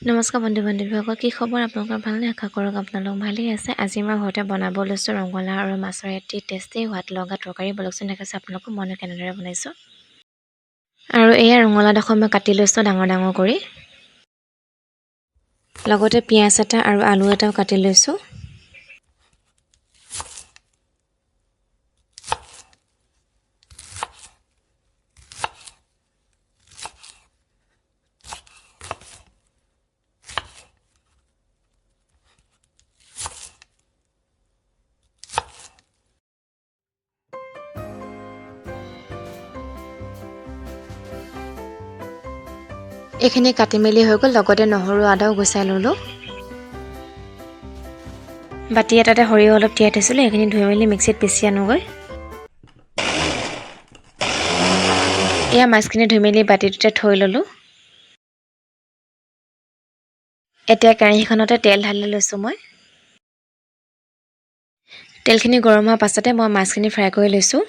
নমস্কাৰ বন্ধু বান্ধৱীসকল, কি খবৰ আপোনালোকৰ? ভালনে? আশা কৰোঁ আপোনালোক ভালেই আছে। আজি মই ঘৰতে বনাব লৈছোঁ ৰঙালাও আৰু মাছৰ এটি টেষ্টি সোৱাদ লগা তৰকাৰী। বলকচোন দেখাইছোঁ আপোনালোকক মই কেনেদৰে বনাইছোঁ। আৰু এয়া ৰঙালাওডোখৰ মই কাটি লৈছোঁ ডাঙৰ ডাঙৰ কৰি। লগতে পিঁয়াজ এটা আৰু আলু এটাও কাটি লৈছোঁ। এইখিনি কাটি মেলি হৈ গ'ল। লগতে নহৰু আদাও গুচাই ল'লোঁ। বাতি এটাতে সৰিয়হ অলপ তিয়াই থৈছিলোঁ, এইখিনি ধুই মেলি মিক্সিত পিচি আনোগৈ। এয়া মাছখিনি ধুই মেলি বাতিটোতে থৈ ল'লোঁ। এতিয়া কেৰাহীখনতে তেল ঢালি লৈছোঁ মই। তেলখিনি গৰম হোৱাৰ পাছতে মই মাছখিনি ফ্ৰাই কৰি লৈছোঁ।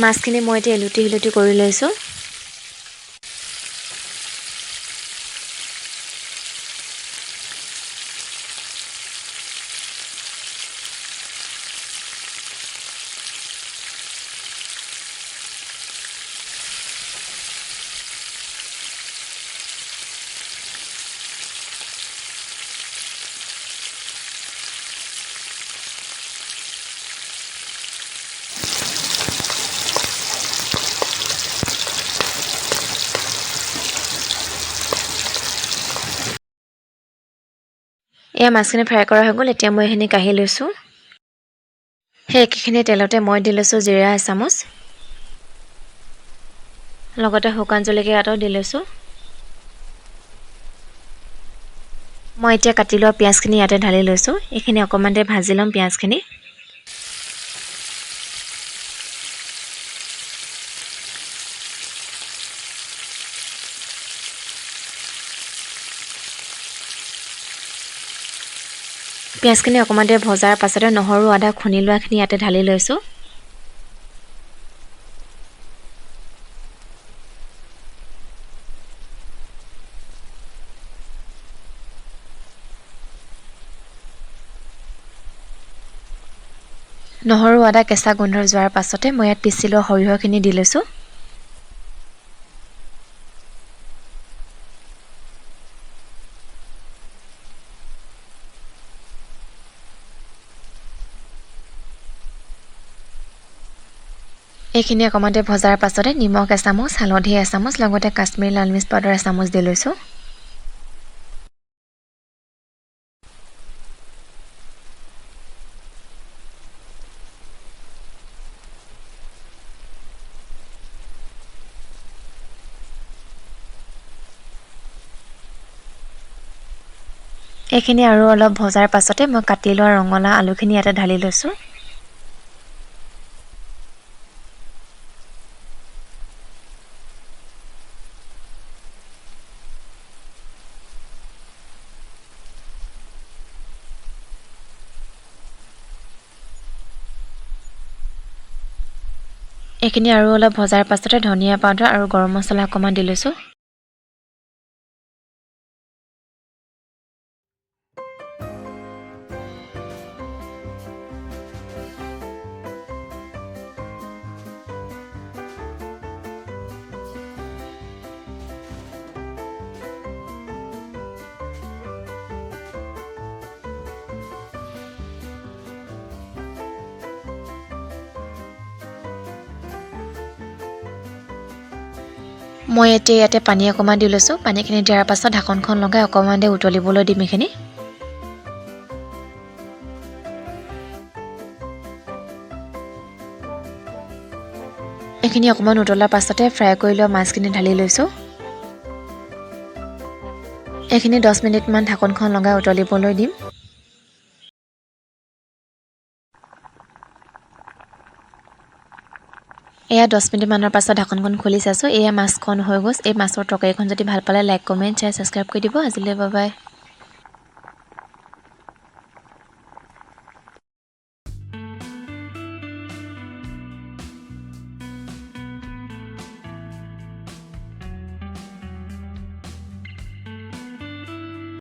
মাছখিনি মই এতিয়া এলুটি শিলুটি কৰি লৈছোঁ। এয়া মাছখিনি ফ্ৰাই কৰা হৈ গ'ল। এতিয়া মই এইখিনি কাঢ়ি লৈছোঁ। সেই একেখিনি তেলতে মই দি লৈছোঁ জিৰা এচামুচ, লগতে শুকান জলকীয়া এটাও দি লৈছোঁ। মই এতিয়া কাটি লোৱা পিঁয়াজখিনি ইয়াতে ঢালি লৈছোঁ। এইখিনি অকণমান দেৰি ভাজি ল'ম পিঁয়াজখিনি। পিঁয়াজখিনি অকণমান দেৰি ভজাৰ পাছতে নহৰু আদা খুন্দি লোৱাখিনি ইয়াতে ঢালি লৈছোঁ। নহৰু আদা কেঁচা গোন্ধ যোৱাৰ পাছতে মই ইয়াত পিচি লোৱা সৰিয়হখিনি দি লৈছোঁ। এইখিনি অকণমান দেৰি ভজাৰ পাছতে নিমখ এচামুচ, হালধি এচামুচ, লগতে কাশ্মীৰী লাল মিৰ্চ পাউডাৰ এচামুচ দি লৈছোঁ। এইখিনি আৰু অলপ ভজাৰ পাছতে মই কাটি লোৱা ৰঙালাও আলুখিনি ইয়াতে ঢালি লৈছোঁ। এইখিনি আৰু অলপ ভজাৰ পাছতে ধনিয়া পাউডাৰ আৰু গৰম মছলা অকণমান দি লৈছোঁ। মই এতিয়া ইয়াতে পানী অকণমান দি লৈছোঁ। পানীখিনি দিয়াৰ পাছত ঢাকনখন লগাই অকণমান দেৰি উতলিবলৈ দিম এইখিনি। এইখিনি অকণমান উতলাৰ পাছতে ফ্ৰাই কৰি লোৱা মাছখিনি ঢালি লৈছোঁ। এইখিনি 10 মিনিটমান ঢাকনখন লগাই উতলিবলৈ দিম। এয়া 10 মিনিটমানৰ পাছত ঢাকনখন খুলি চাইছোঁ। এয়া মাছখন হৈ গৈছে। এই মাছৰ তৰকাৰীখন যদি ভাল পালে লাইক, কমেণ্ট, শ্বেয়াৰ, ছাবস্ক্ৰাইব কৰি দিব। আজিলৈ বাই বাই।